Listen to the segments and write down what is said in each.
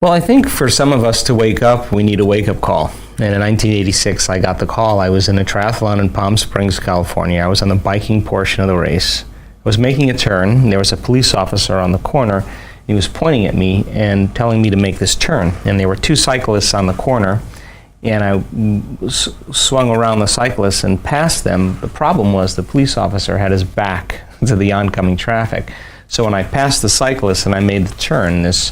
Well, I think for some of us to wake up, we need a wake-up call. And in 1986, I got the call. I was in a triathlon in Palm Springs, California. I was on the biking portion of the race. I was making a turn, and there was a police officer on the corner. He was pointing at me and telling me to make this turn. And there were two cyclists on the corner, and I swung around the cyclists and passed them. The problem was the police officer had his back to the oncoming traffic. So when I passed the cyclist and I made the turn, this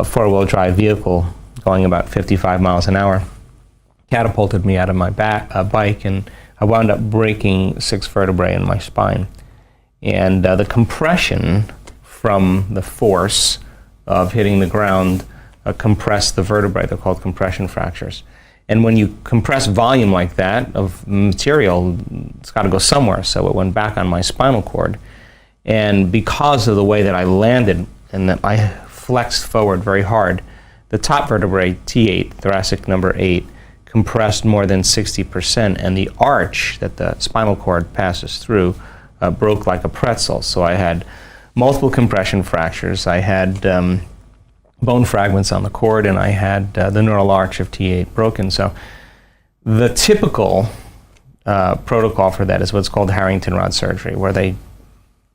four-wheel drive vehicle going about 55 miles an hour catapulted me out of my bike, and I wound up breaking 6 vertebrae in my spine. And the compression from the force of hitting the ground compressed the vertebrae. They're called compression fractures. And when you compress volume like that of material, it's got to go somewhere. So it went back on my spinal cord. And because of the way that I landed and that I flexed forward very hard, the top vertebrae, T8, thoracic number 8, compressed more than 60%, and the arch that the spinal cord passes through broke like a pretzel. So I had multiple compression fractures. I had bone fragments on the cord, and I had the neural arch of T8 broken. So the typical protocol for that is what's called Harrington rod surgery, where they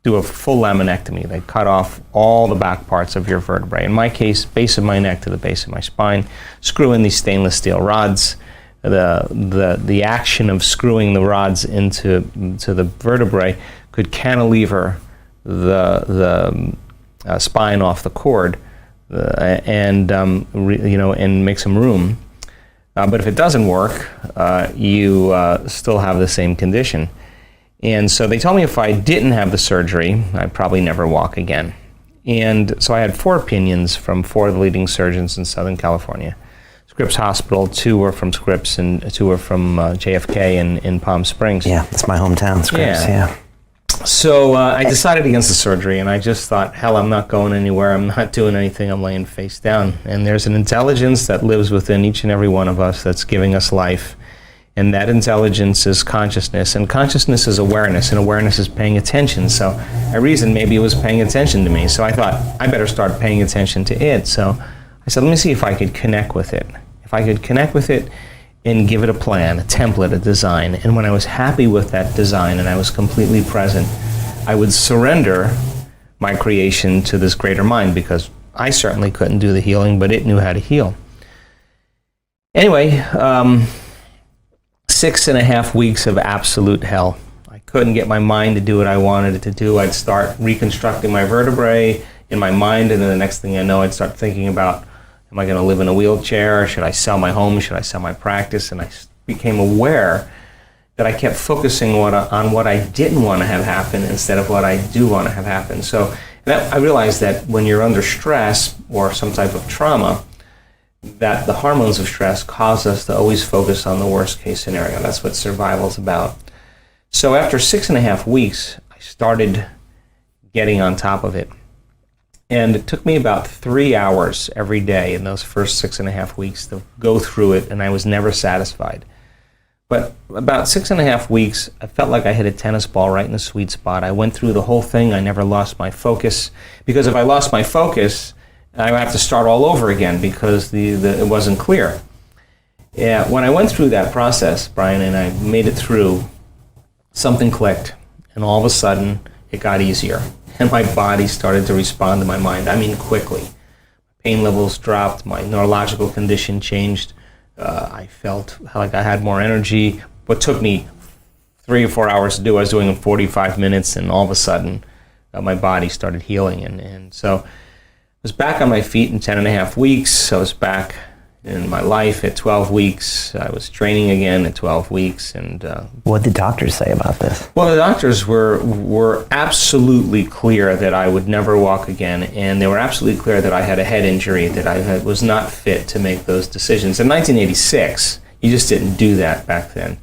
do a full laminectomy. They cut off all the back parts of your vertebrae. In my case, base of my neck to the base of my spine, screw in these stainless steel rods. The action of screwing the rods into the vertebrae could cantilever the spine off the cord and make some room. But if it doesn't work, you still have the same condition. And so they told me if I didn't have the surgery, I'd probably never walk again. And so I had 4 opinions from 4 of the leading surgeons in Southern California. Scripps Hospital, 2 were from Scripps, and 2 were from JFK in Palm Springs. Yeah, that's my hometown, Scripps, yeah. So I decided against the surgery, and I just thought, hell, I'm not going anywhere. I'm not doing anything. I'm laying face down. And there's an intelligence that lives within each and every one of us that's giving us life. And that intelligence is consciousness, and consciousness is awareness, and awareness is paying attention. So I reasoned maybe it was paying attention to me. So I thought, I better start paying attention to it. So I said, let me see if I could connect with it. If I could connect with it and give it a plan, a template, a design. And when I was happy with that design and I was completely present, I would surrender my creation to this greater mind, because I certainly couldn't do the healing, but it knew how to heal. Anyway, 6.5 weeks of absolute hell. I couldn't get my mind to do what I wanted it to do. I'd start reconstructing my vertebrae in my mind, and then the next thing I know, I'd start thinking about, am I going to live in a wheelchair? Should I sell my home? Should I sell my practice? And I became aware that I kept focusing on what I didn't want to have happen instead of what I do want to have happen. So I realized that when you're under stress or some type of trauma, that the hormones of stress cause us to always focus on the worst case scenario. That's what survival's about. So after 6.5 weeks, I started getting on top of it. And it took me about 3 hours every day in those first 6.5 weeks to go through it, and I was never satisfied. But about 6.5 weeks, I felt like I hit a tennis ball right in the sweet spot. I went through the whole thing. I never lost my focus, because if I lost my focus, I would have to start all over again, because it wasn't clear. Yeah, when I went through that process, Brian, and I made it through, something clicked, and all of a sudden it got easier, and my body started to respond to my mind. I mean, quickly. Pain levels dropped, my neurological condition changed. I felt like I had more energy. What took me 3 or 4 hours to do, I was doing in 45 minutes, and all of a sudden my body started healing, and so I was back on my feet in 10.5 weeks. I was back in my life at 12 weeks. I was training again at 12 weeks. And what did doctors say about this? Well, the doctors were absolutely clear that I would never walk again, and they were absolutely clear that I had a head injury, that I was not fit to make those decisions. In 1986, you just didn't do that back then.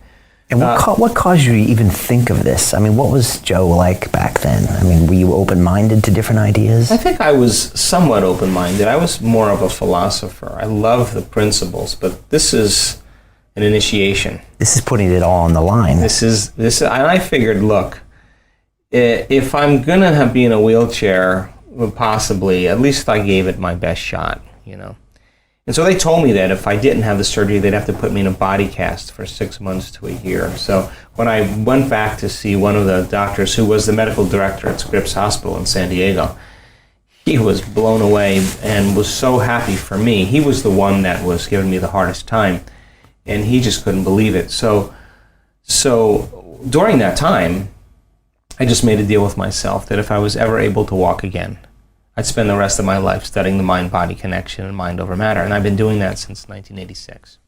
And what caused you to even think of this? I mean, what was Joe like back then? I mean, were you open-minded to different ideas? I think I was somewhat open-minded. I was more of a philosopher. I love the principles, but this is an initiation. This is putting it all on the line. This is, and I figured, look, if I'm gonna be in a wheelchair, possibly, at least I gave it my best shot, you know. And so they told me that if I didn't have the surgery, they'd have to put me in a body cast for 6 months to a year. So when I went back to see one of the doctors who was the medical director at Scripps Hospital in San Diego, he was blown away and was so happy for me. He was the one that was giving me the hardest time, and he just couldn't believe it. So during that time, I just made a deal with myself that if I was ever able to walk again, I'd spend the rest of my life studying the mind-body connection and mind over matter. And I've been doing that since 1986.